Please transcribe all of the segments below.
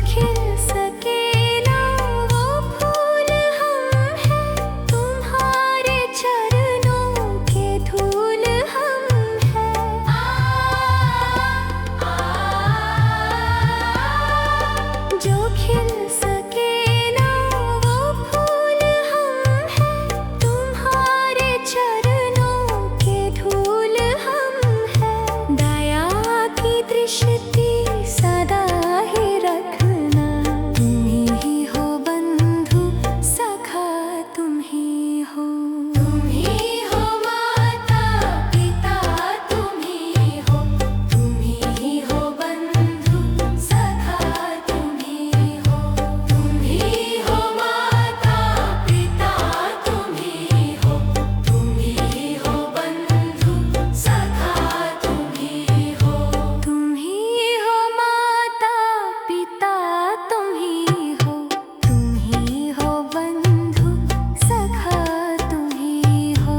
खिल सके ना वो फूल हम हैं, तुम्हारे चरणों के धूल हम हैं। जो खिल सके ना वो फूल हम हैं, तुम्हारे चरणों के धूल हम हैं। दया की दृष्टि सदा ही रखना, तुम ही हो बंधु सखा, तुम ही हो माता पिता, तुम ही हो बंधु सखा, तुम ही हो माता पिता, तुम ही हो बंधु सखा, तुम ही हो माता पिता, तुम ही हो बंधु सखा, तुम ही हो।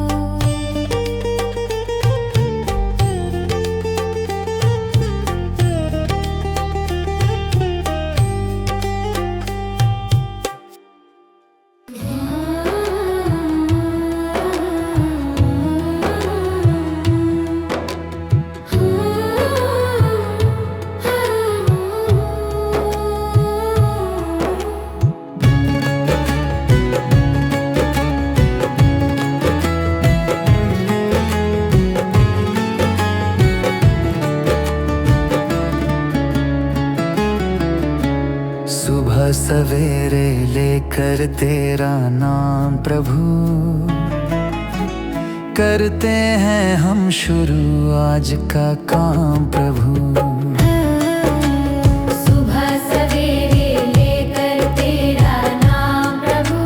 सुबह सवेरे लेकर तेरा नाम प्रभु, करते हैं हम शुरू आज का काम प्रभु। सुबह सवेरे लेकर तेरा नाम प्रभु,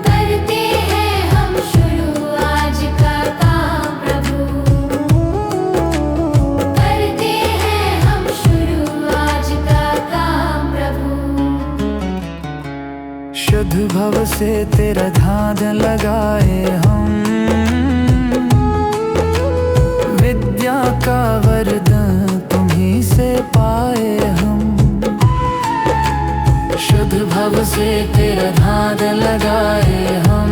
करते हैं हम शुरू आज का काम प्रभु, करते हैं हम शुरू आज का काम प्रभु। शुद्ध भव से तेरा ध्यान लगाए हम, विद्या का वरदान तुम्हीं से पाए हम। शुद्ध भव से तेरा ध्यान लगाए हम,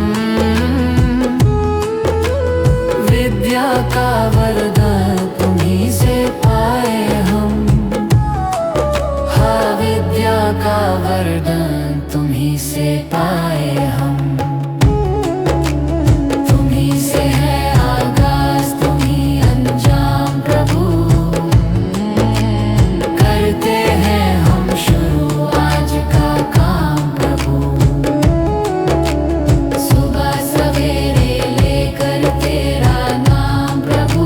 विद्या का वरदान तुम्हीं से पाए हम। हाँ, विद्या का वरदान तुम्हीं से पाए हम। तुम्हीं से है आगाज, तुम्हीं अंजाम प्रभु, करते हैं हम शुरू आज का काम प्रभु। सुबह सवेरे लेकर तेरा नाम प्रभु,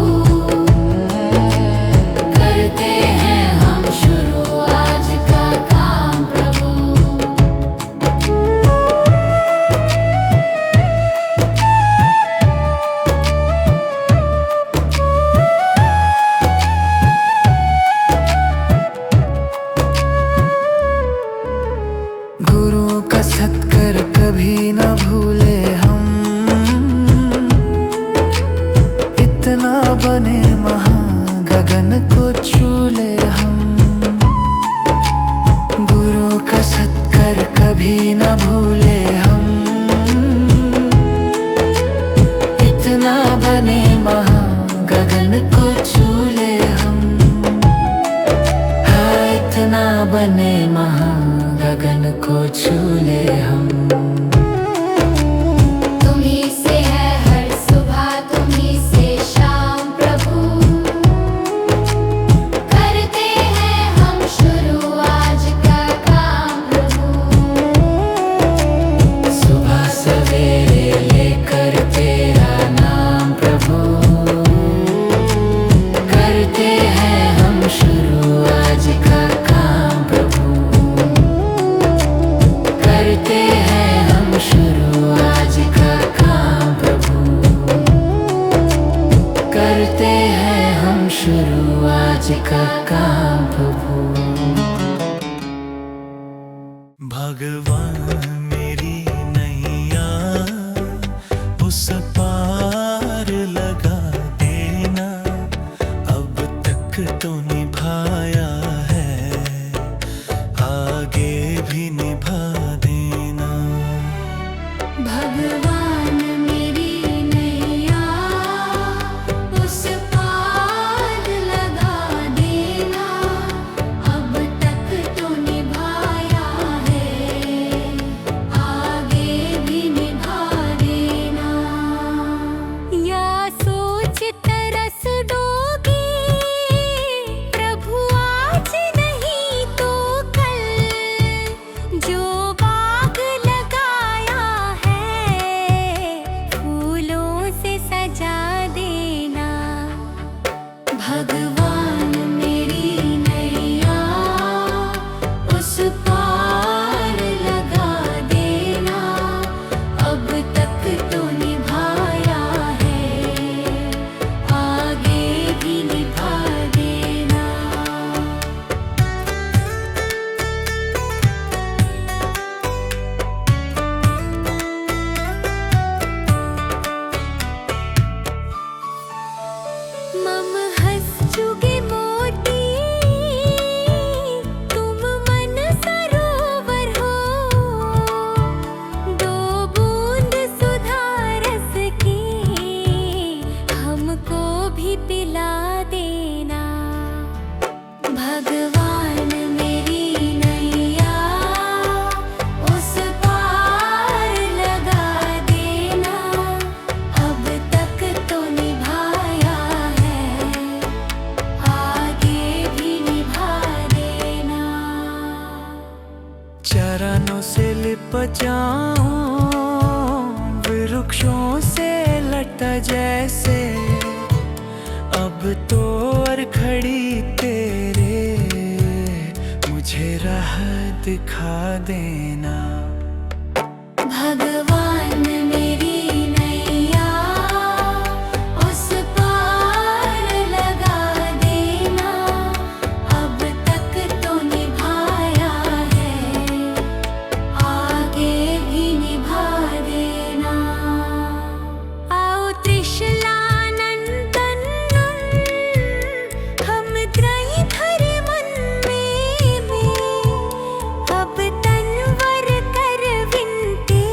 करते हैं हम शुरू आज का काम प्रभु। गुरु का सत्कर कभी न भूले हम, इतना बने महान गगन को छू ले हम। गुरु का सत्कर कभी न भूले हम, इतना बने महान गगन को छू ले हम। हाँ, इतना बने महान गगन को छू ले हम। तुम्हीं से है हर सुबह, तुम्हीं से शाम प्रभु, करते हैं हम शुरू आज का काम प्रभु। सुबह सवेरे लेकर तेरा नाम प्रभु, करते हैं हम शुरू आज का काम प्रभु। करते हैं हम शुरू आज का काम प्रभु, करते हैं हम शुरू आज का काम प्रभु। भगवान मेरी नैया उस पार लगा देना, अब तक तो निभाया है बचाऊं वृक्षों से लटा जैसे। अब तो और खड़ी तेरे मुझे राह दिखा देना। भगवान मेरी नैया उस पार लगा देना। अब तक तो निभाया है, आगे भी निभा देना। आओ त्रिशलानंदन हम त्रयी धरि मन में अब तनवर कर विनते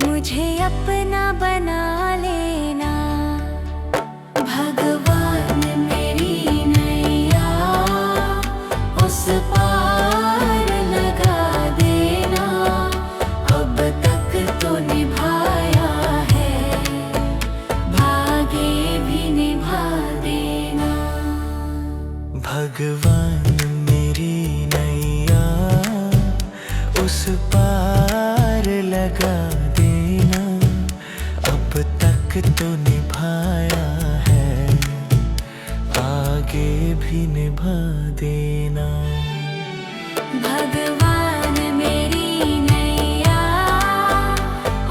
मुझे अपना बना लेना। भगवान मेरी नैया उस पार लगा देना। अब तक तो निभाया है, भागे भी निभा देना। भगवान मेरी नैया उस पार लगा देना। अब तक तो निभाया है, आगे भी निभा देना। भगवान मेरी नैया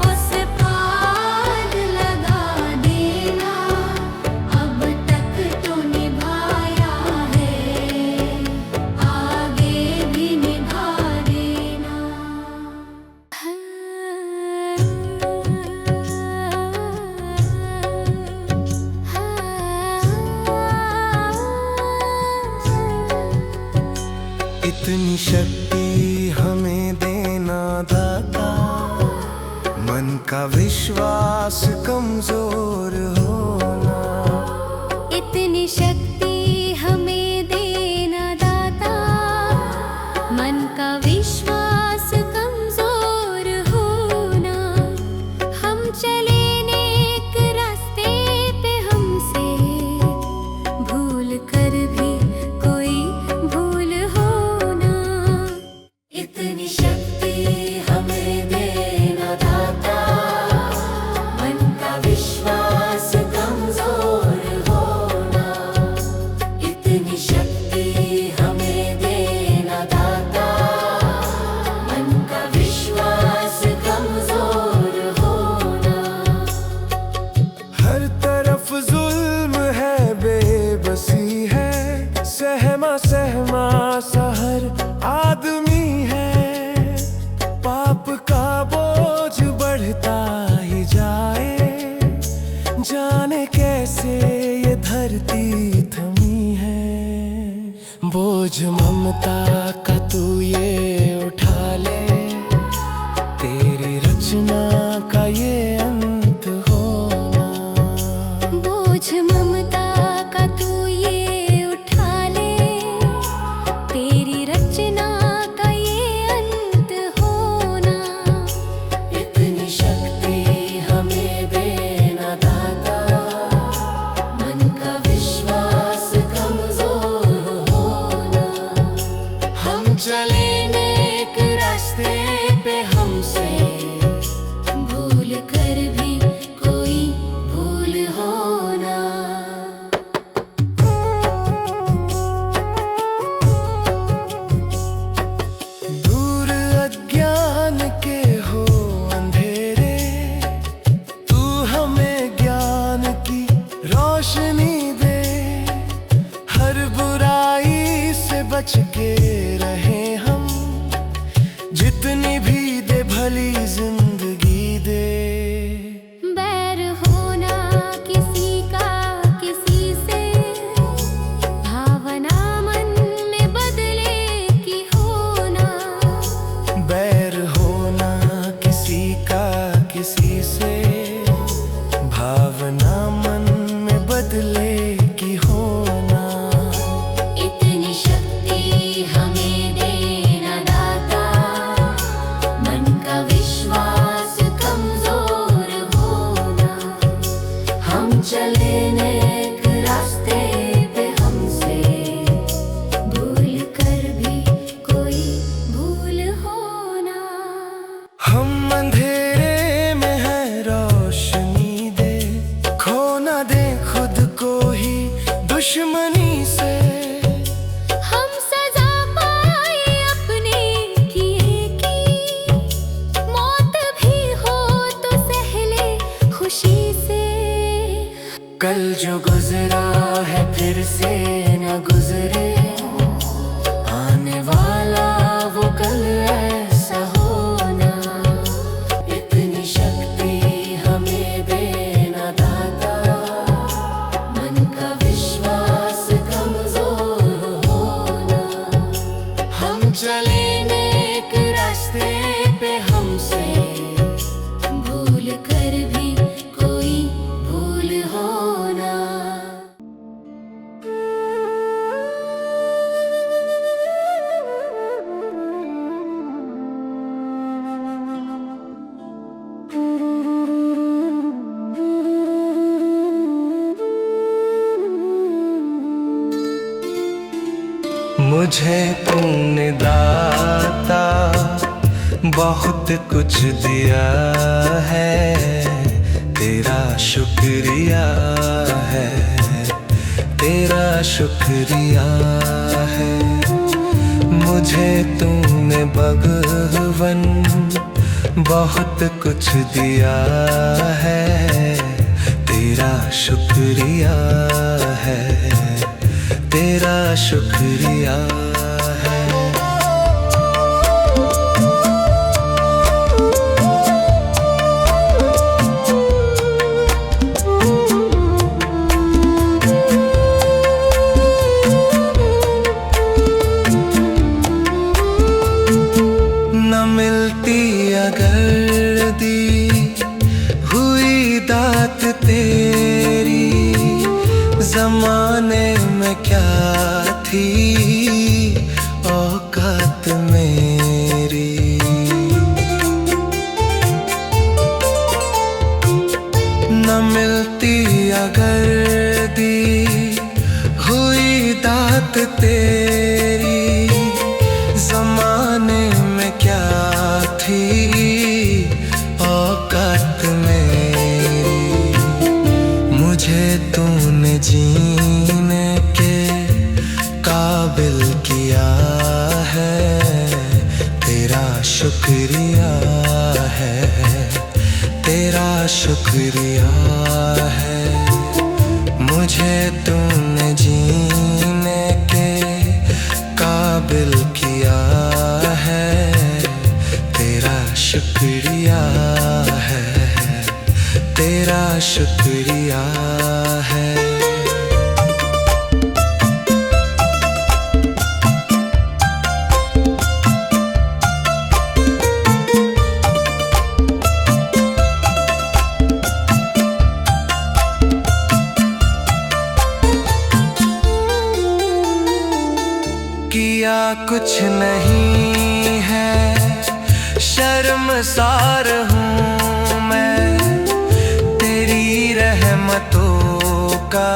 उस पार लगा देना। अब तक तो निभाया है, आगे भी निभा देना। इतनी शक्ति हमें देना दाता, मन का विश्वास कमजोर होना। इतनी शक्ति हमें देना दाता, मन का विश्वास कमजोर होना। हम चले नेक रास्ते पे, हमसे भूल कर भी कोई भूल होना। इतनी शक्ति हमें देना दाता, मन का विश्वास कमजोर होना। इतनी शक्ति हमें देना दाता, मन का विश्वास कमजोर होना। हर तरफ जुल्म है, बेबसी है, सहमा सहमा सा हर आदमी है। पाप का बोझ बढ़ता ही जाए, जाने कैसे ये धरती थमी है। बोझ ममता का तू ये उठा ले, तेरी रचना का ये अंत होना। बोझ ममता का तू ये उठा ले, तेरी रचना का ये अंत होना। इतनी शक्ति हमें देना दाता, मन का विश्वास कमजोर होना। हम चले नेक रास्ते पे, हमसे भूल कर भी कोई भूल होना। दूर अज्ञान के हो अंधेरे, तू हमें ज्ञान की रोशनी दे। हर बुराई से बच के रहे हम, जितनी भी दे भली जिंदगी दे। बैर होना किसी का किसी से, भावना मन में बदले की होना। बैर होना किसी का किसी से, भावना मन में बदले की होना। इतनी शक्ति हमें देना दाता, मन का विश्वास कमजोर चले नेक रास्ते पे, हमसे भूल कर भी कोई भूल हो ना। मुझे तूने दाता बहुत कुछ दिया है, तेरा शुक्रिया है, तेरा शुक्रिया है। मुझे तूने भगवन बहुत कुछ दिया है, तेरा शुक्रिया है, तेरा शुक्रिया है। न मिलती अगर दी हुई दात तेरी, ज़माने में क्या थी औकात मेरी। न मिलती अगर दी हुई दात तेरी, ज़माने में क्या थी औकात मेरी। मुझे तूने जीने के काबिल किया है, तेरा शुक्रिया है, तेरा शुक्रिया है। मुझे तूने जीने के काबिल किया है, तेरा शुक्रिया है, तेरा शुक्रिया है। किया कुछ नहीं है, शर्मसार हूँ मैं, तेरी रहमतों का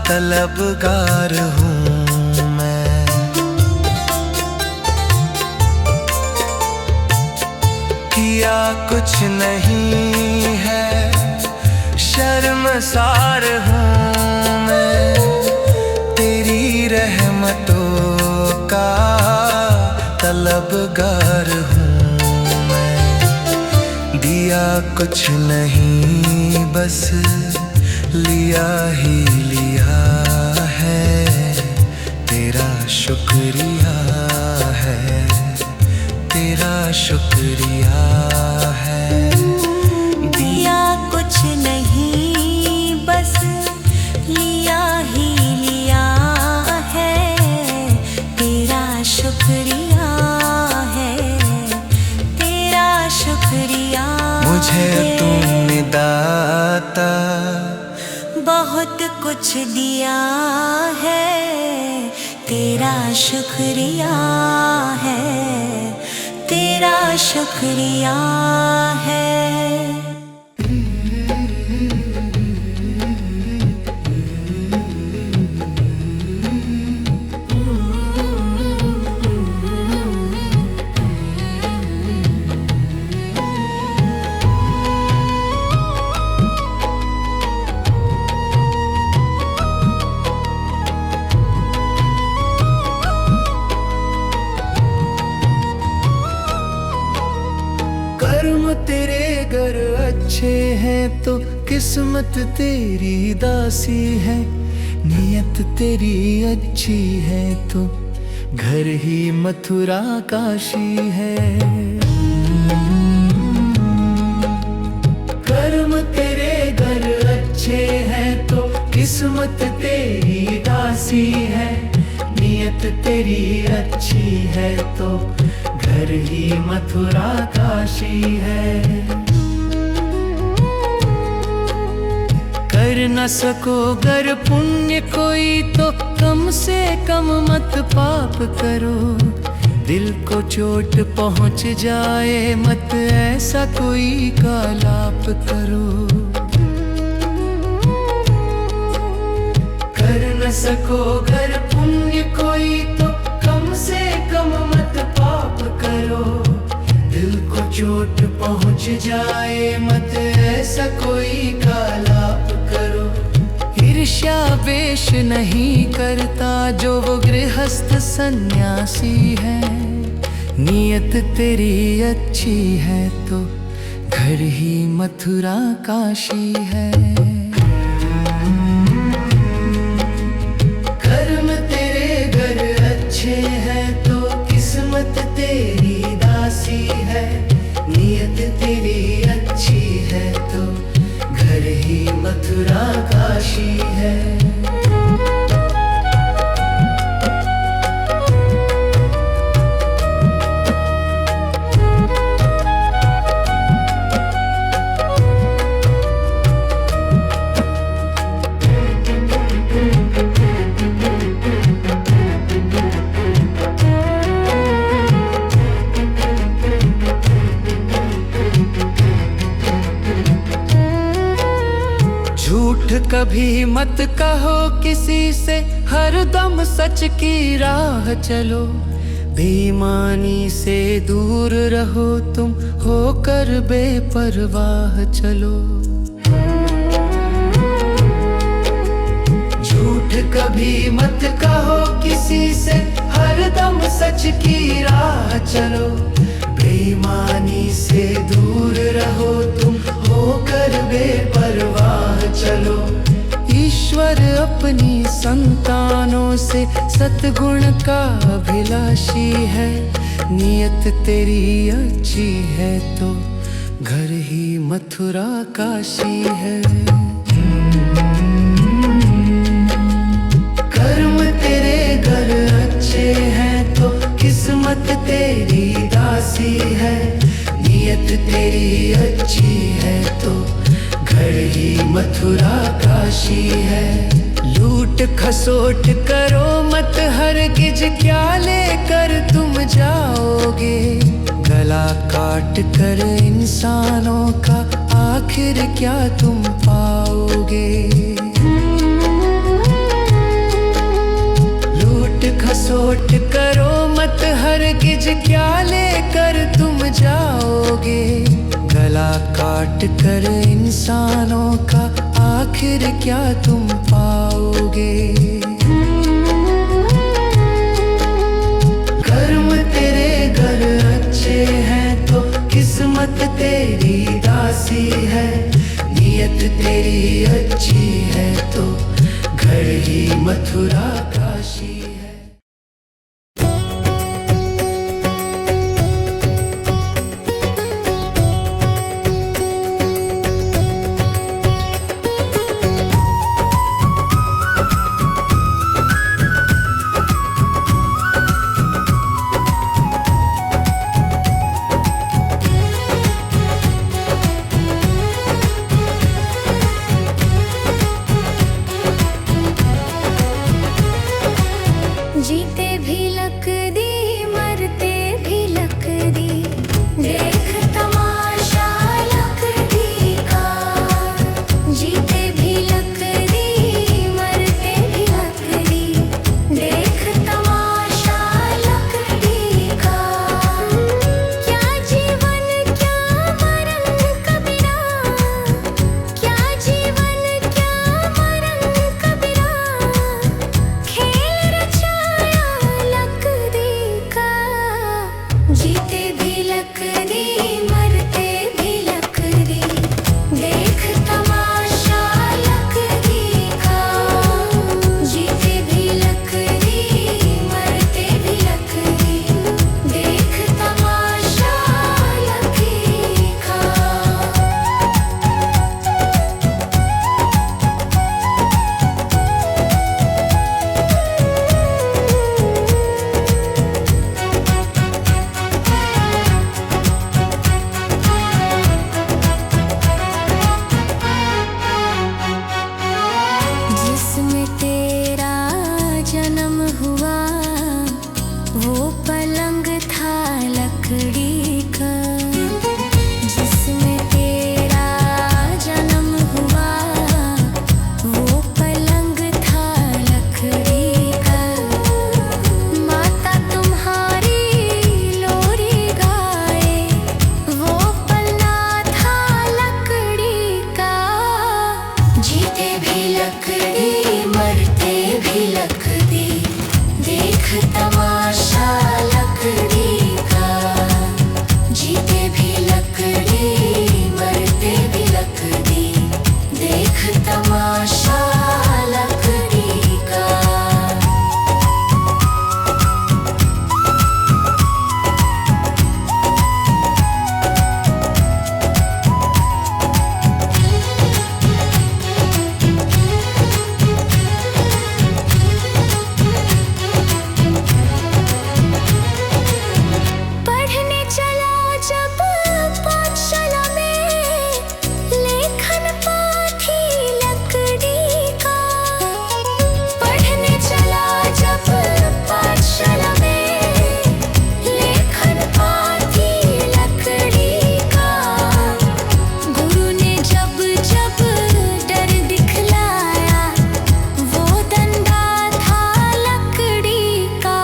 तलबगार हूँ मैं। किया कुछ नहीं है, शर्मसार हूँ मैं, तेरी रहमतों का तलबगार हूँ मैं। दिया कुछ नहीं बस लिया ही लिया है, तेरा शुक्रिया है, तेरा शुक्रिया है। दिया कुछ नहीं बस लिया ही लिया है, तेरा शुक्रिया है, तेरा शुक्रिया। मुझे तूने दाता बहुत कुछ दिया है, तेरा शुक्रिया है, तेरा शुक्रिया है। कर्म तेरे घर अच्छे हैं तो किस्मत तेरी दासी है, नियत तेरी अच्छी है तो घर ही मथुरा काशी है। कर्म तेरे घर अच्छे हैं तो किस्मत तेरी दासी है, नियत तेरी अच्छी है तो घर ही मथुरा काशी है। कर न सको गर पुण्य कोई तो कम से कम मत पाप करो। दिल को चोट पहुंच जाए मत ऐसा कोई कालाप करो। कर न सको गर पुण्य कोई तो कम से कम मत पाप करो। दिल को चोट पहुंच जाए मत ऐसा कोई कालाप करो। ईर्ष्या वेश नहीं करता जो वो गृहस्थ सन्यासी है। नियत तेरी अच्छी है तो घर ही मथुरा काशी है। कर्म तेरे घर अच्छे हैं तो किस्मत तेरी दासी है। नियत तेरी अच्छी है तो घर ही मथुरा काशी है। झूठ कभी मत कहो किसी से, हरदम सच की राह चलो। बेईमानी से दूर रहो तुम, होकर बेपरवाह चलो। झूठ कभी मत कहो किसी से, हरदम सच की राह चलो। बेईमानी से दूर रहो तुम, होकर बेपरवाह चलो। ईश्वर अपनी संतानों से सद्गुण का अभिलाषी है। नियत तेरी अच्छी है तो घर ही मथुरा काशी है। कर्म तेरे घर अच्छे हैं तो किस्मत तेरी दासी है। नियत तेरी अच्छी है तो घर ही मथुरा काशी है। लूट खसोट करो मत हरगिज, क्या लेकर तुम जाओगे। गला काट कर इंसानों का आखिर क्या तुम पाओगे। लूट खसोट करो मत हरगिज, क्या लेकर तुम जाओगे। गला काट कर इंसानों का आखिर क्या तुम पाओगे। कर्म तेरे घर अच्छे हैं तो किस्मत तेरी दासी है। नियत तेरी अच्छी है तो घर ही मथुरा काशी है। वो पलंग था लकड़ी का जिसमें तेरा जन्म हुआ। वो पलंग था लकड़ी का। माता तुम्हारी लोरी गाए। वो पलना था लकड़ी का। जीते भी लकड़ी मरते भी लकड़ी। देख तमाशा लकड़ी का। जीते भी लकड़ी मरते भी लकड़ी। देख तमाशा लकड़ी का। पढ़ने चला जब पाठशाला में। लेखन पाठी लकड़ी का। पढ़ने चला जब पाठशाला में। लेखन पाठी लकड़ी का। गुरु ने जब जब डर दिखलाया। वो डंडा था लकड़ी का।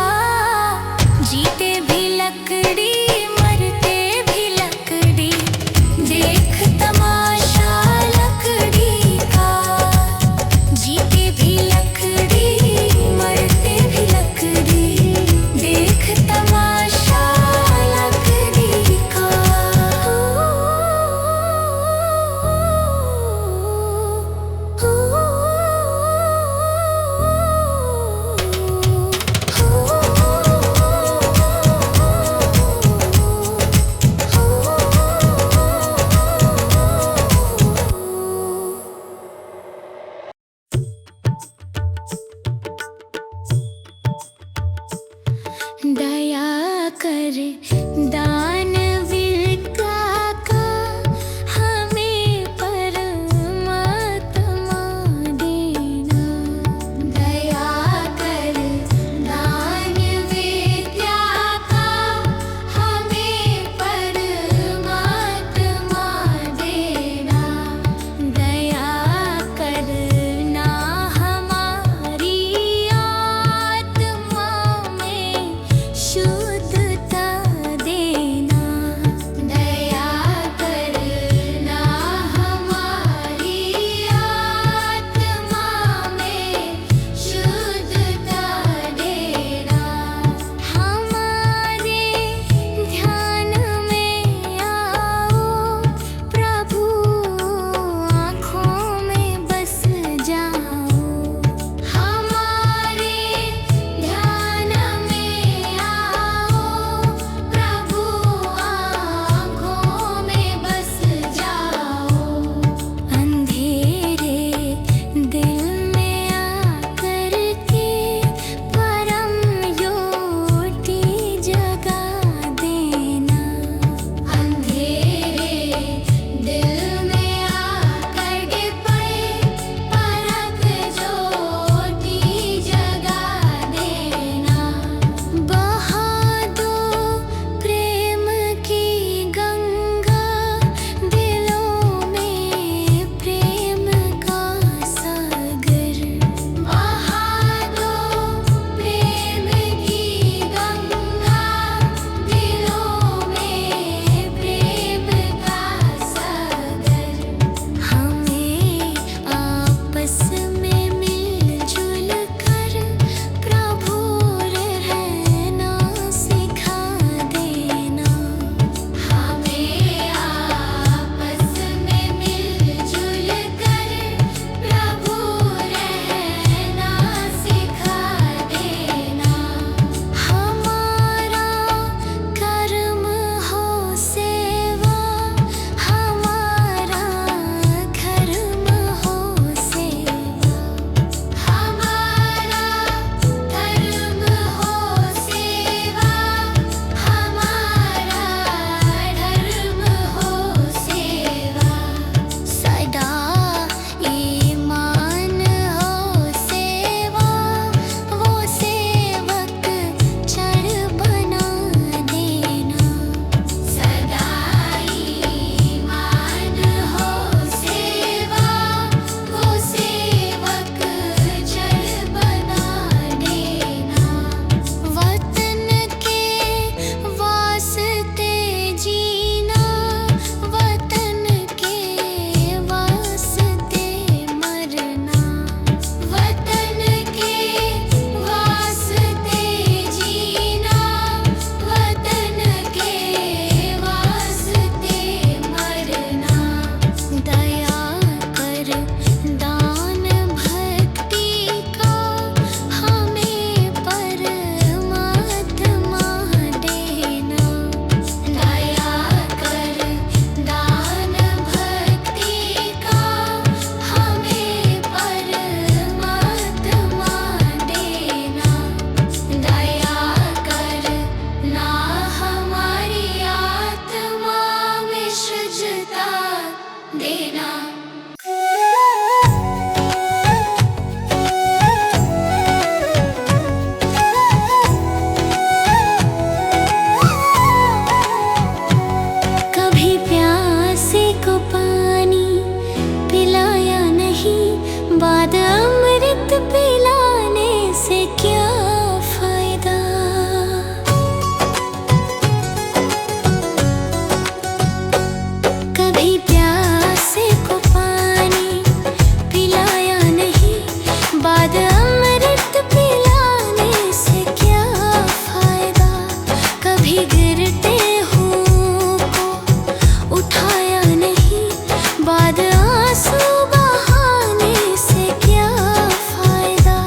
जीते भी लकड़ी मरते भी लकड़ी। देख तमाशा लकड़ी का। जीते भी लकड़ी मरते भी लकड़ी। देख तमाशा लकड़ी का। दया कर दानवीरता का। हमें परमात्मा देना। दया कर दानवीरता का। हमें परमात्मा देना। दया करना हमारी आत्मा में शुद्धता देना। कभी गिरते हूँ को उठाया नहीं, बाद आंसू बहाने से क्या फायदा।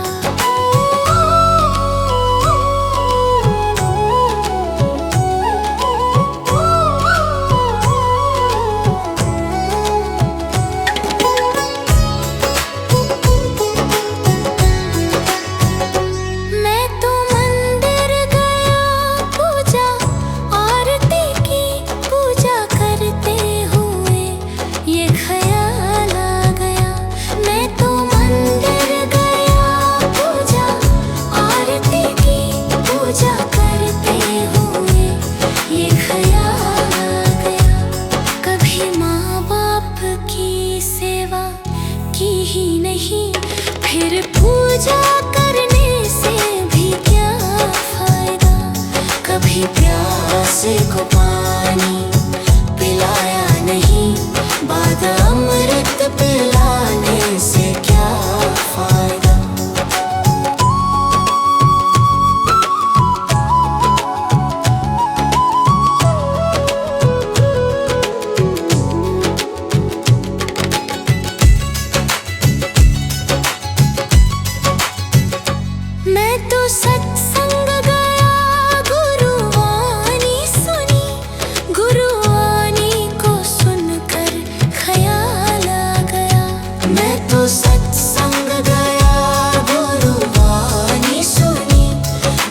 मैं तो मंदिर गया, पूजा आरती की, पूजा करते हुए ये ख्याल आ गया। मैं तो मंदिर गया, पूजा आरती की, पूजा करते हुए ये ख्याल आ गया। कभी माँ बाप की सेवा की ही नहीं, फिर पूजा करने से भी क्या फायदा। कभी प्यासे को पानी पिलाया नहीं, बाद अमृत पिलाने से क्या फायदा। मैं तो सत्संग गया, गुरुवाणी सुनी, गुरुवाणी को सुनकर ख्याल आ गया। मैं तो सत्संग गया, गुरुवाणी सुनी,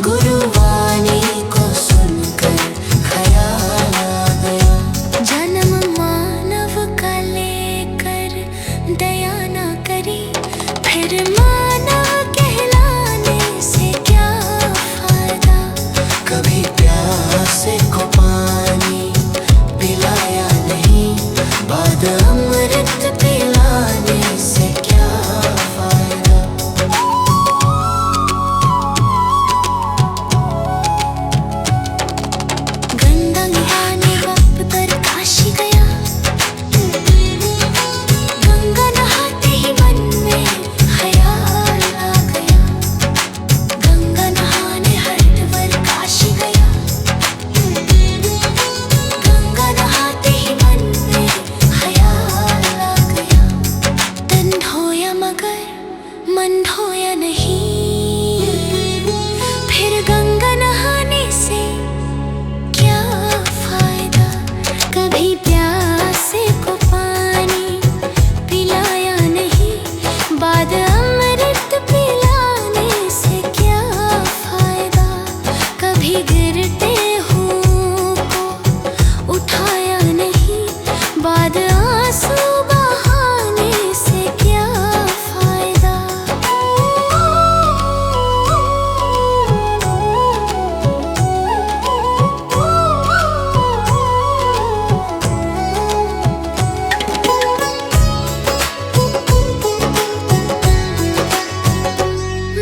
गुरुवाणी को सुनकर ख्याल आ गया। जन्म मानव का लेकर दया ना करी, फिर मानव कहलाने से क्या फायदा। कभी प्यासे को पानी पिलाया नहीं, बाद अमृत पिलाने से क्या फायदा। गंगा नहाने वक्त कर काशी गया, गंगा नहाते ही मन में ख्याल आ गया। गंगा नहाने हरिद्वार काशी गया, गंगा नहाते ही मन में ख्याल आ गया। तन धोया मगर मन धोया नहीं, फिर गंगा नहाने से क्या फायदा। कभी प्यासे को पानी पिलाया नहीं, बाद अमृत पिलाने से क्या फायदा। कभी गिरते हूँ को उठाया नहीं, बाद आंसू बहाने से क्या फायदा।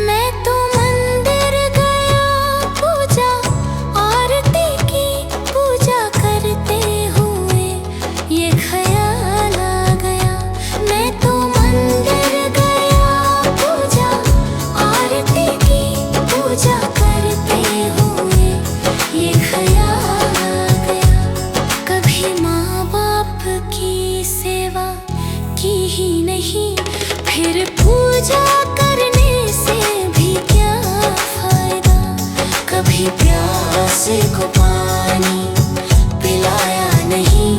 मैं तो मंदिर गया, पूजा आरती की, पूजा करते हुए ये ख्याल आ गया। मैं तो मंदिर गया, पूजा आरती की, पूजा करते हुए ये ख्याल आ गया। कभी माँ बाप की सेवा की ही नहीं, फिर पूजा करने से भी क्या फायदा। कभी प्यासे को पानी पिलाया नहीं,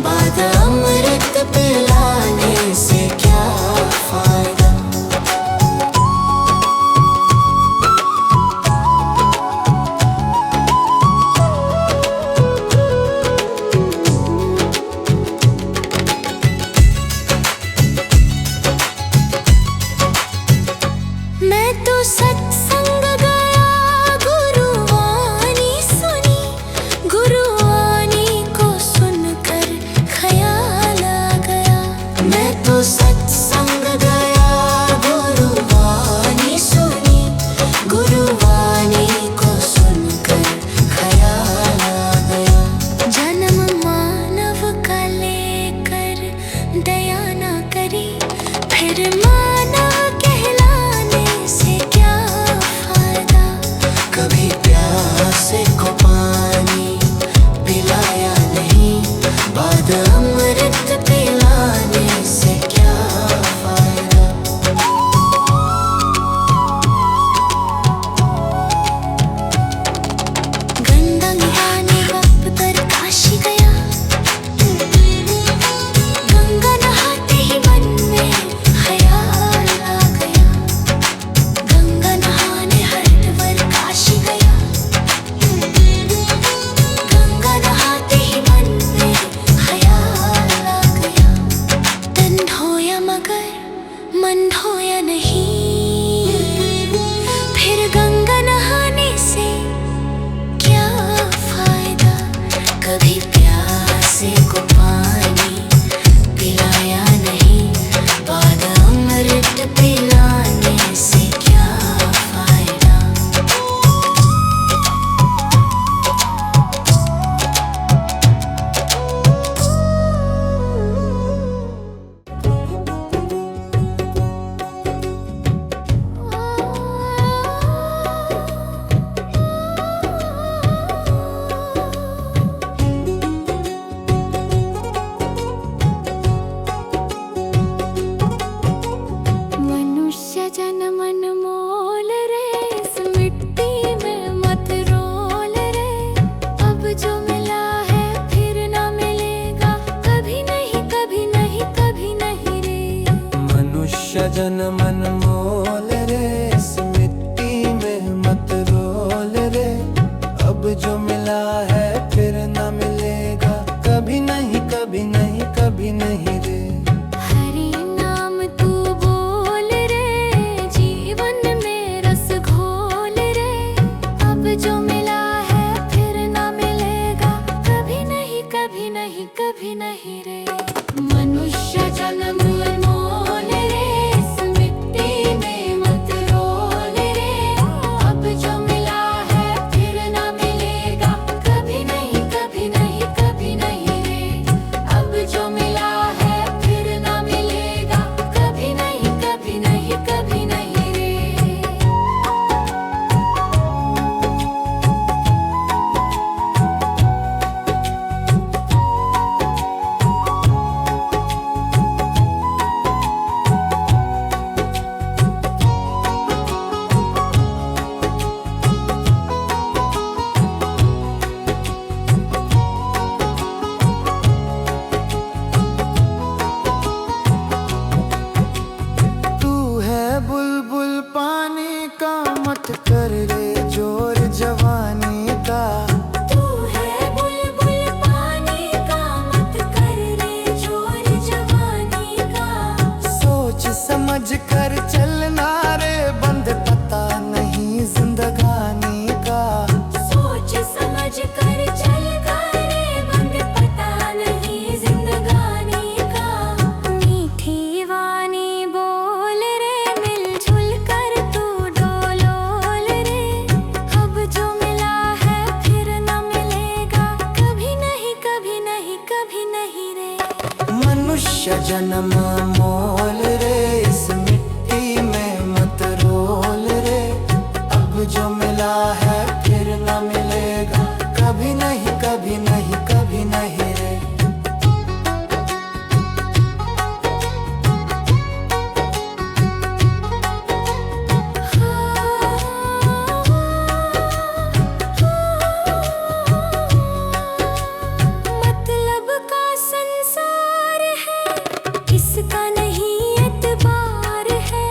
बाद अमृत पिलाने से क्या फायदा। मैं तो सत्संग गया, गुरुवाणी सुनी, गुरु कभी प्यासे को पानी पिलाया नहीं, बाद अमृत पिलाने से क्या फायदा। मनुष्य जन्म अनमोल रे, इस मिट्टी में मत रोल रे। अब जो मिला है फिर ना मिलेगा, कभी नहीं कभी नहीं कभी नहीं रे। मनुष्य जन्म अनमोल रे, इस मिट्टी में मत रोल रे। अब जो मिला है फिर ना मिलेगा, कभी नहीं कभी नहीं कभी नहीं रे। हरि नाम तू बोल रे, जीवन में रस घोल रे। अब जो मिला है फिर ना मिलेगा, कभी नहीं कभी नहीं कभी नहीं रे। मनुष्य जन्म अनमोल रे, इस मिट्टी में मत रोल रे। अब जो मिला है फिर ना मिलेगा, कभी नहीं कभी नहीं कभी नहीं रे। अब जो मिला है फिर ना मिलेगा, कभी नहीं कभी नहीं कभी नहीं रे। तू है बुलबुल पानी का, मत कर रे जोर जवानी का। तू है बुलबुल पानी का, मत कर रे जोर जवानी का। सोच समझ कर चलना रे, बंद पता नहीं जिंदगानी का। सोच समझ कर चल करे, बंद पता नहीं जिंदगानी का। मीठी वाणी बोल रे, मिलजुल कर तू डोलोल रे। अब जो मिला है फिर ना मिलेगा, कभी नहीं कभी नहीं कभी नहीं रे। मनुष्य जन्म मोल रे, इस मिट्टी में मत रोल रे। अब जो मिला है फिर ना मिलेगा, कभी नहीं कभी नहीं कभी नहीं रे। मतलब का संसार है, इसका नहीं एतबार है।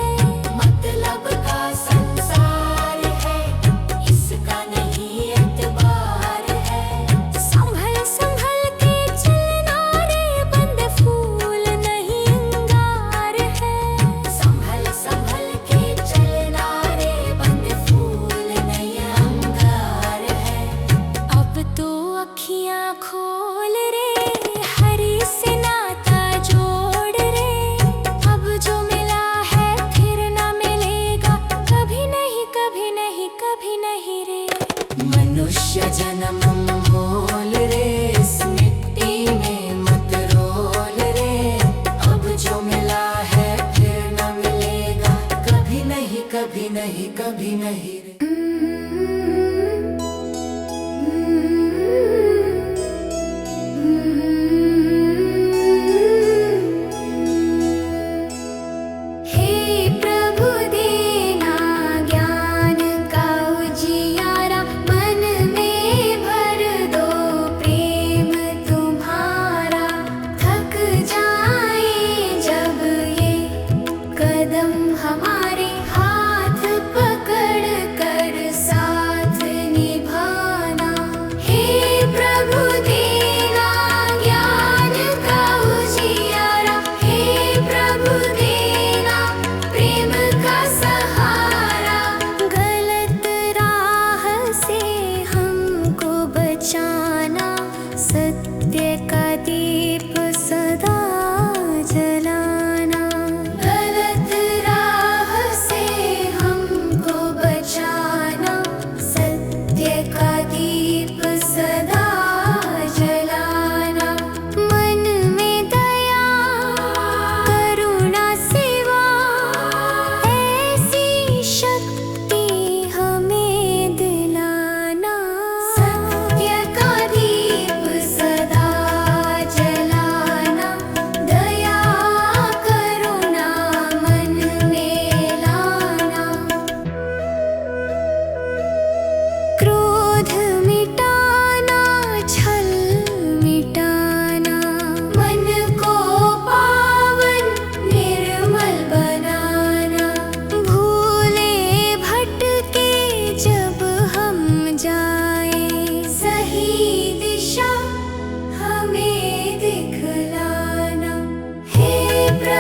मतलब का संसार है, इसका नहीं एतबार है। संभल संभल के चलना रे, बंद फूल नहीं अंगार है। संभल संभल के चलना रे, बंद फूल नहीं अंगार है। अब तो अखियां खोल रे, हरि से नाता जोड़ रे। अब जो मिला है फिर ना मिलेगा, कभी नहीं कभी नहीं कभी नहीं रे। मनुष्य जन्म मोल रे, इस मिट्टी में मत रोल रे। अब जो मिला है फिर ना मिलेगा, कभी नहीं कभी नहीं कभी नहीं रे।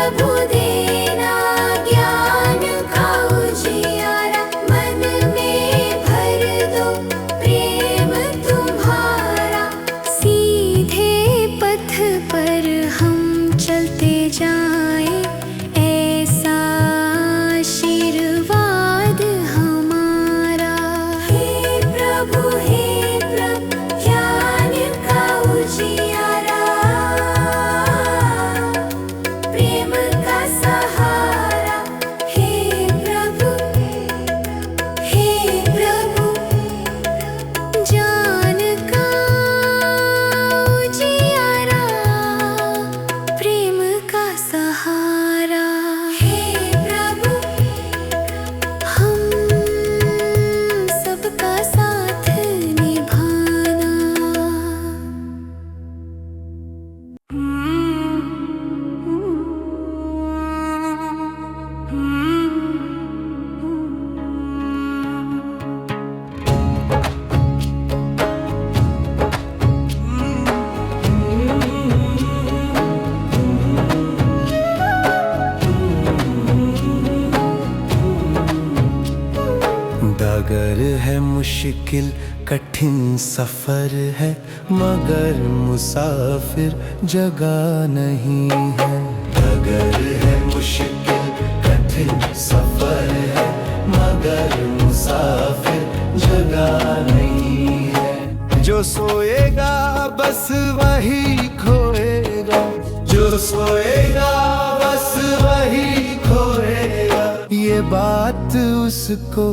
प्रभु देना ज्ञान का उजियारा, मन में भर दो प्रेम तुम्हारा। सीधे पथ पर हम चलते जाएं, ऐसा आशीर्वाद हमारा। हे प्रभु ज्ञान का उजियारा, प्रेम का सहारा। हे प्रभु ज्ञान का उजियारा, प्रेम का सहारा। हे प्रभु हम सबका साथ निभाना। डगर है मुश्किल कठिन सफर है, मगर मुसाफिर जगह नहीं है। डगर है मुश्किल कठिन सफर है, मगर मुसाफिर जगह नहीं है। जो सोएगा बस वही खोएगा, जो सोएगा बस वही खोएगा। ये बात उसको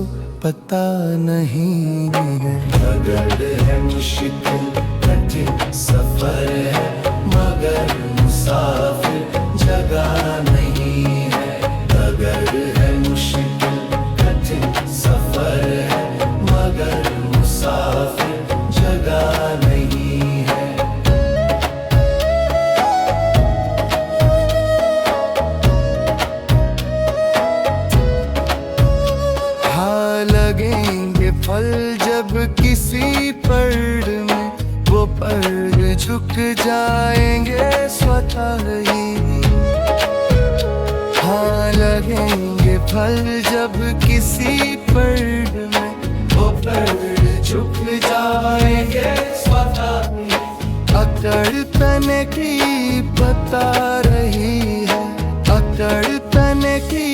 पता नहीं है। डगर है मुश्किल कठिन सफर है, मगर मुसाफिर जगह नहीं है। डगर है मुश्किल कठिन सफर है, मगर मुसाफिर जगह नहीं है। लगेंगे फल जब किसी पेड़ में, वो पेड़ झुक जाएंगे स्वतः ही। हाँ लगेंगे फल जब किसी पेड़ में, वो पेड़ झुक जाएंगे स्वतः ही। अकड़ तने की बता रही है, अकड़ तने की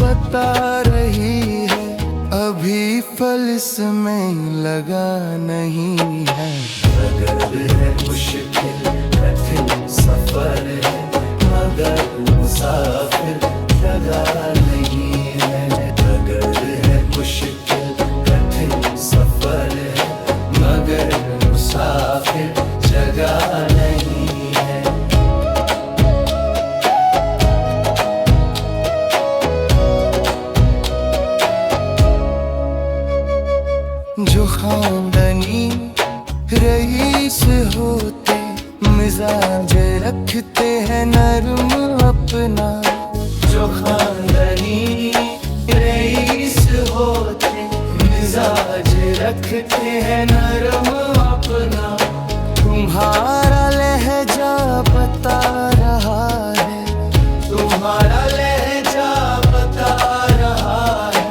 बता रही है। अभी फल इसमें लगा नहीं है। डगर है मुश्किल कठिन सफर है, मगर मुसाफिर जगह नहीं है। डगर है मुश्किल कठिन सफर है, मगर मुसाफिर जगह नहीं है। जो खानदानी रईस होते, मिजाज रखते हैं नरम अपना। जो खानदानी रईस होते, मिजाज रखते हैं नरम अपना। तुम्हारा लहजा बता रहा है, तुम्हारा लहजा बता रहा है।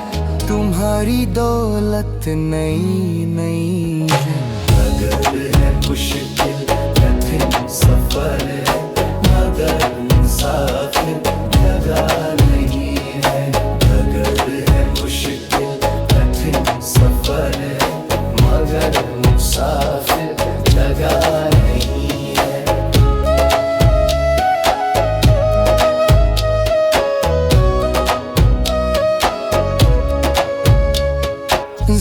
तुम्हारी दौलत नई नई है। डगर है मुश्किल कठिन सफर है, मगर मुसाफिर जगह नहीं है। डगर है मुश्किल कठिन सफर है, मगर मुसाफिर जगह नहीं है।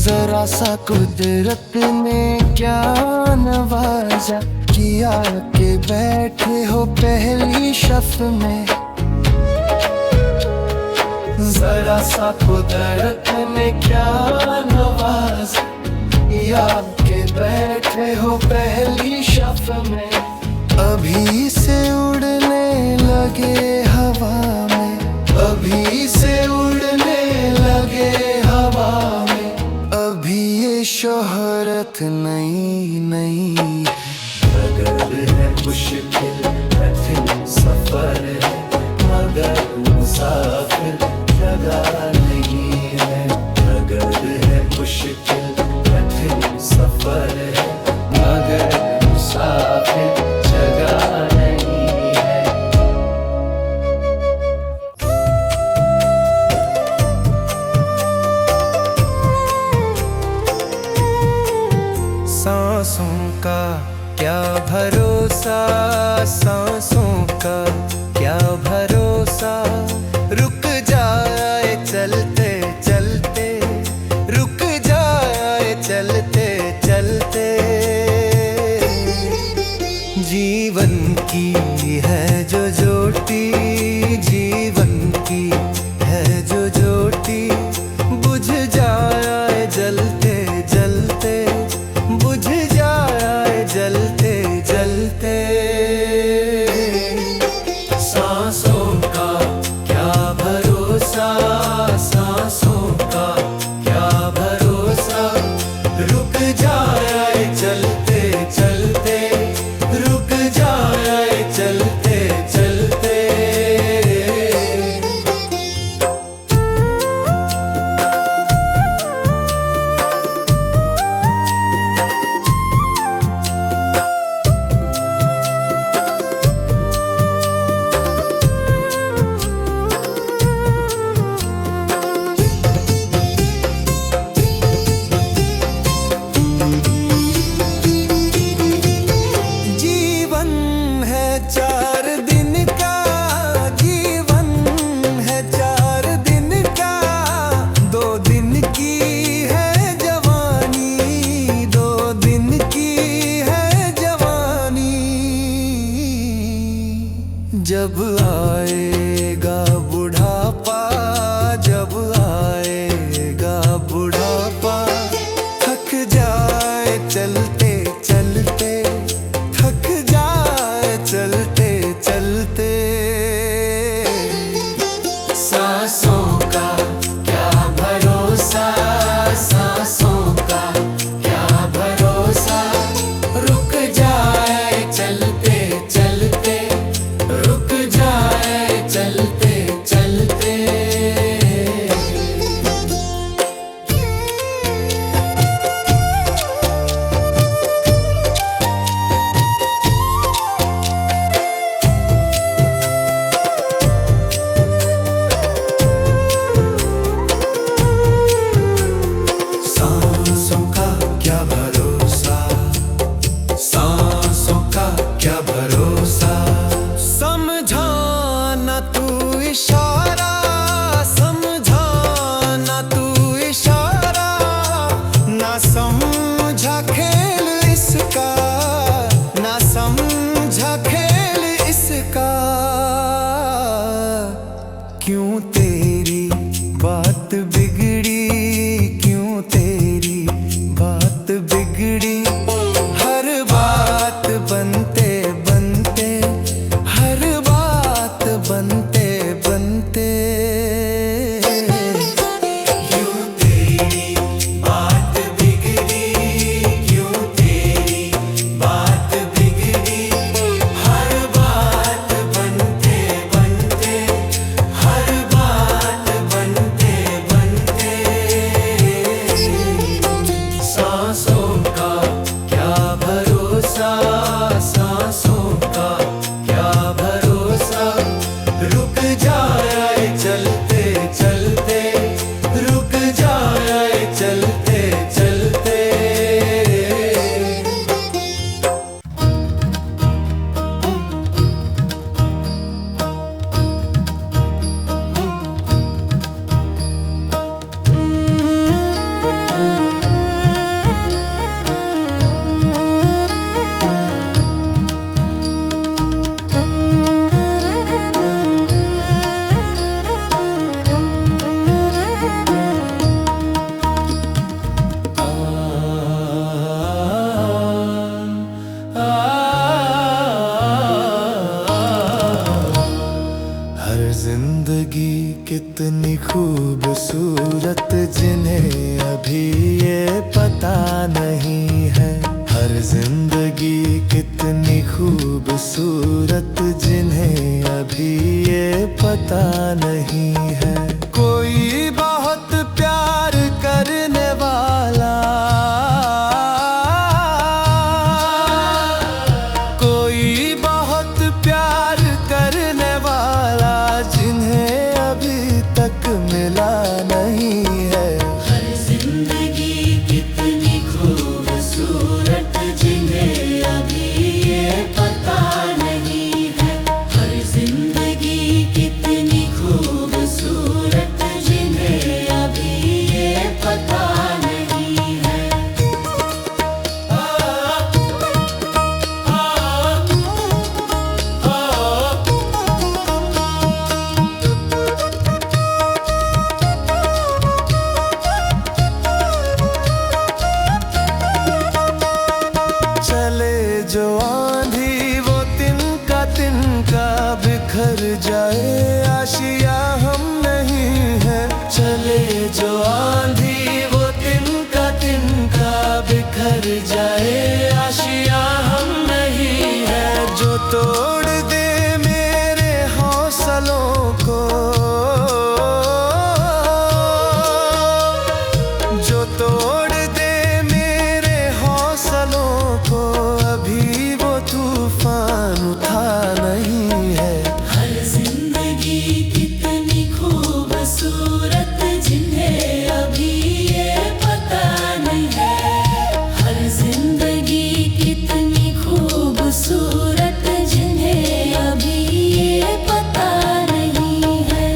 जरा सा कुदरत ने क्या नवाजा, किया के बैठे हो पहली शफ में। जरा सा कुदरत ने क्या नवाजा, किया के बैठे हो पहली शफ में। अभी से उड़ने लगे हवा में, अभी से उड़ने लगे हवा में। अभी ये शोहरत नई नई। डगर है मुश्किल कठिन सफर है, मगर सांसों का क्या भरोसा, सांसों का क्या भरोसा। रुक जाए चलते चलते, रुक जाए चलते चलते। जीवन की है जो ज्योति, जीवन की है जो ज्योति, बुझ जाए जलते जलते, बुझ जाए जलते जलते। सांसों का क्या भरोसा, सांसों का क्या भरोसा। रुक जाए चलते चलते, रुक जाए चलते चलते। जीवन है 4 दिन का, जीवन है 4 दिन का। 2 दिन की है जवानी, 2 दिन की है जवानी। जब आएगा बुढ़ापा, जब आएगा बुढ़ापा, थक जाए चलते चलते, थक जाए चलते चलते। सांसों का क्या भरोसा, सांसों का क्या भरोसा। रुक जाए चलते चलते, रुक जाए चलते चलते। सांसों का क्या भरोसा, सांसों का क्या भरोसा। समझाना तू इशारा, समझाना तू इशारा। ना समझा खेल इसका, ना समझा खेल इसका। क्यों तेरी बात बिगड़ी, क्यों तेरी बात बिगड़ी। हर बात बनते बनते, हर बात बनते बनते। क्यों तेरी बात बिगड़ी, क्यों तेरी बात बिगड़ी। हर बात बनते बनते, हर बात बनते बनते। सांसों का क्या भरोसा, सांसों का क्या भरोसा। रुक जाए चलते चलते, रुक जाए चलते चलते। हर जिंदगी कितनी खूबसूरत, जिन्हें अभी ये पता नहीं है। हर जिंदगी कितनी खूबसूरत, जिन्हें अभी ये पता नहीं है। कोई बहुत प्यार करने वाला, कोई बहुत प्यार करने वाला, जिन्हें अभी तक मिला नहीं है। हर जिंदगी कितनी खूबसूरत, जो आंधी वो तिनका बिखर जाए, आशिया हम नहीं है। चले जो आंधी वो तिनका बिखर जाए, आशिया हम नहीं है। जो तोड़ दे मेरे हौसलों को, जो तोड़ दे मेरे हौसलों को, अभी वो तूफान उठा नहीं है। हर जिंदगी कितनी खूबसूरत जिन्हें अभी ये पता नहीं है। हर जिंदगी कितनी खूबसूरत जिन्हें अभी ये पता नहीं है।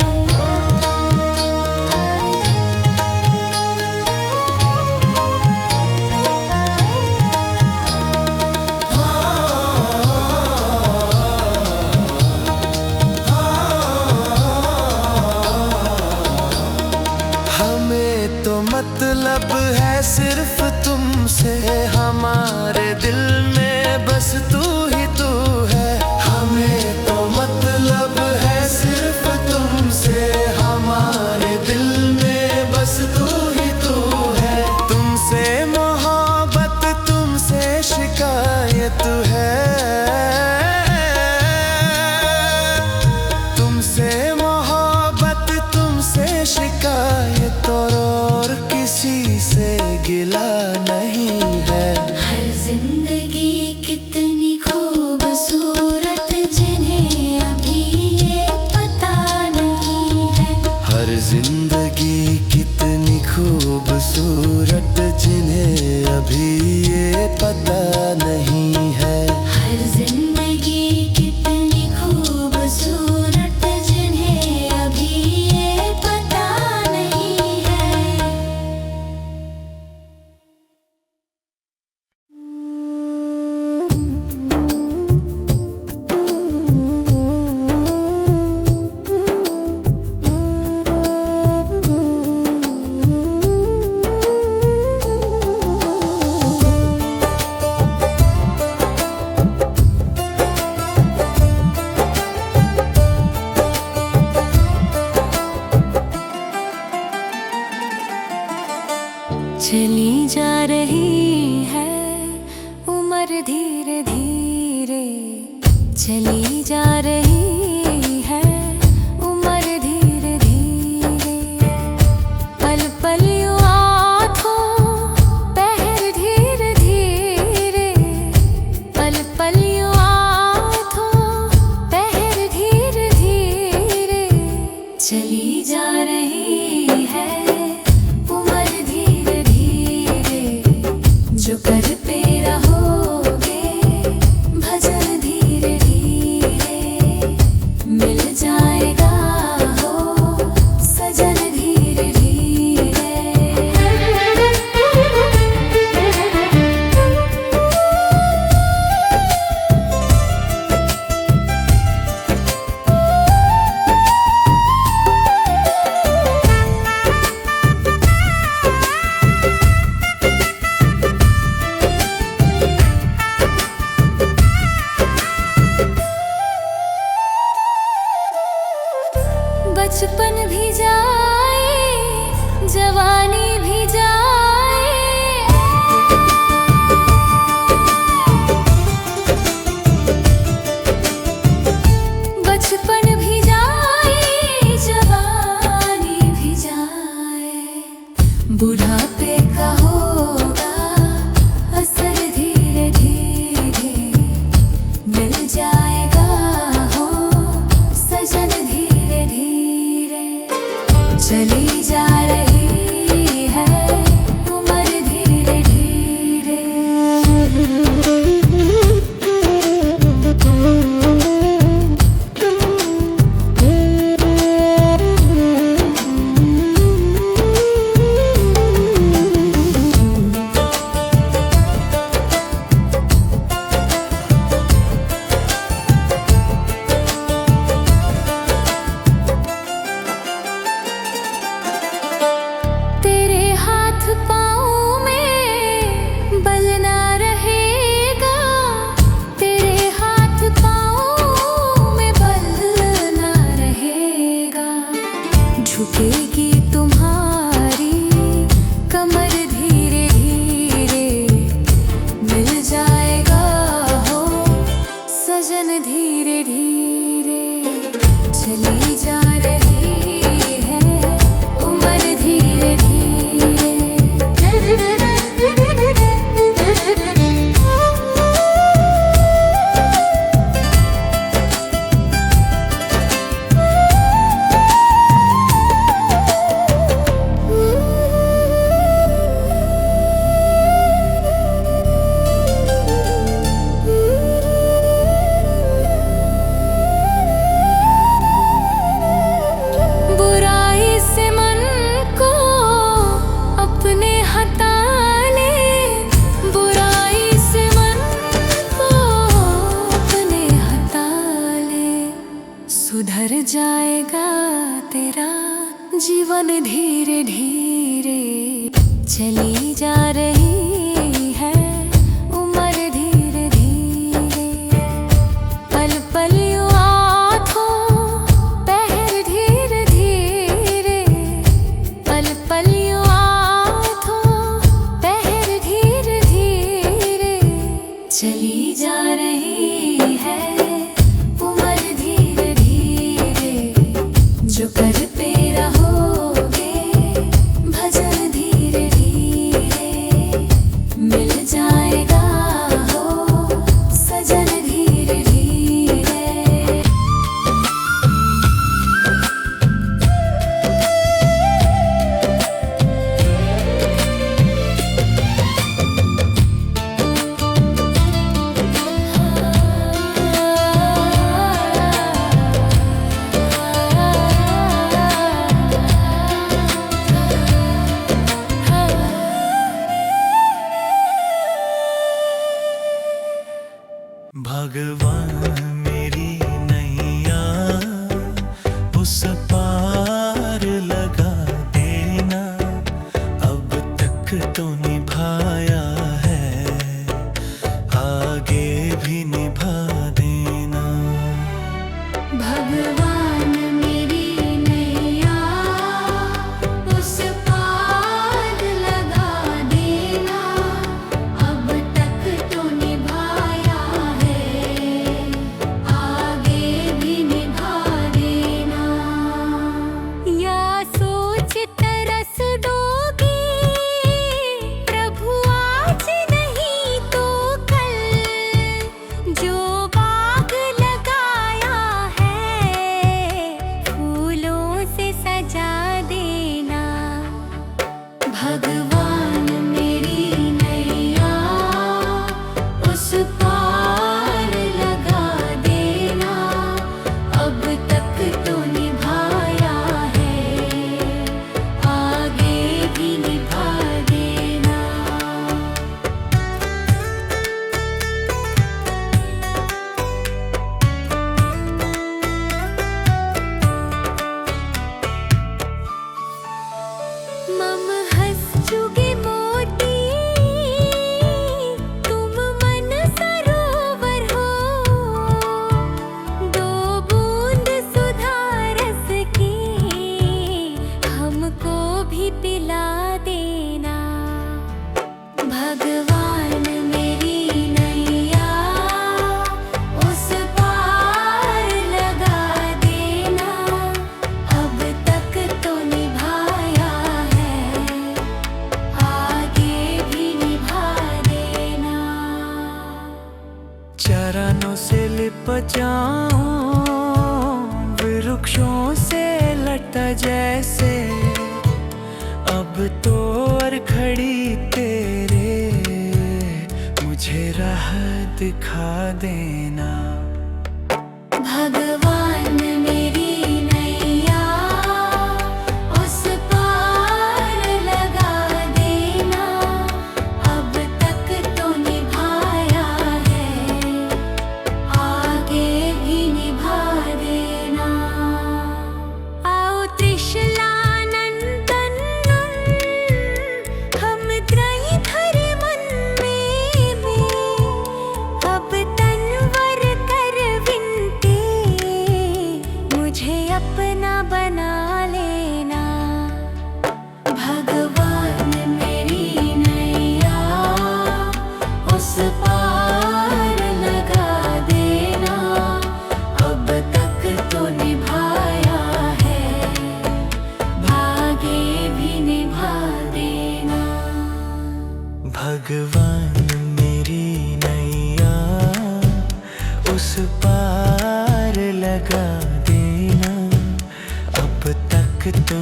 हमें तो मतलब है सिर्फ तुमसे, हमारे दिल में बस तू ही तू है। हमें तो मतलब है सिर्फ तुमसे, हमारे दिल में बस तू ही तू है। तुमसे मोहब्बत तुमसे शिकायत है, तुमसे मोहब्बत तुमसे शिकायत, और किसी से गिला नहीं है। हर जिंदगी कितनी खूबसूरत जिन्हें अभी ये पता नहीं है। हर जिंदगी कितनी खूबसूरत जिन्हें अभी ये पता नहीं है। हर जिंदगी कितनी खूबसूरत जिन्हें अभी ये पता नहीं है। चली जा रही है उम्र धीरे धीरे, चली जा रही है उम्र धीरे धीरे। पल पल यूं आँखों पहर धीरे धीरे, पल पल यूं आँखों पहर धीरे धीरे। चली जा रही है उम्र धीरे धीरे, जो करते रहोगे भजन धीरे धीरे। भर जाएगा तेरा जीवन धीरे धीरे। चली जा रही है उम्र धीरे धीरे, पल पल यूं आँखों पहर धीरे धीरे, पल पल यूं आँखों पहर धीरे धीरे। चली जा रही है उम्र धीरे धीरे, जो करते रहोगे भजन धीरे धीरे, मिल जाएगा हो सजन धीरे धीरे। भगवान मेरी नैया उस पार लगा देना, अब तक तो निभाया है आगे भी निभा देना। भगवान मेरी नैया उस पार लगा देना, अब तक तो निभाया है आगे भी निभा देना। या सोच तरस दोगे प्रभु आज नहीं तो कल, जो बाग लगाया है फूलों से सजा देना। भगवान मेरी नैया उस पार लगा देना, अब तक तो निभाया है आगे भी निभा देना। मम हंस चुगे मोती तुम मन सरोवर हो, दो बूंद सुधा रस की हमको भी पिला देना। भगवान मेरी नैया उस पार लगा देना, अब तक तो निभाया है आगे भी निभा देना। चरणों से लिप जाऊं वृक्षों से लटा जैसे, अब तो और खड़ी तेरे मुझे राह दिखा देना। भगवान मेरी नैया उस पार लगा देना, अब तक तो निभाया है आगे भी निभा देना। आओ त्रिशला नंदन हम त्रयी धरे मन में, अब तनवर कर विनती मुझे अपना बना लेना। भगवान मेरी नैया उस पार लगा देना, अब तक तो निभाया है भागे भी निभा देना। भगवान मेरी नैया उस पार लगा देना, अब तक तो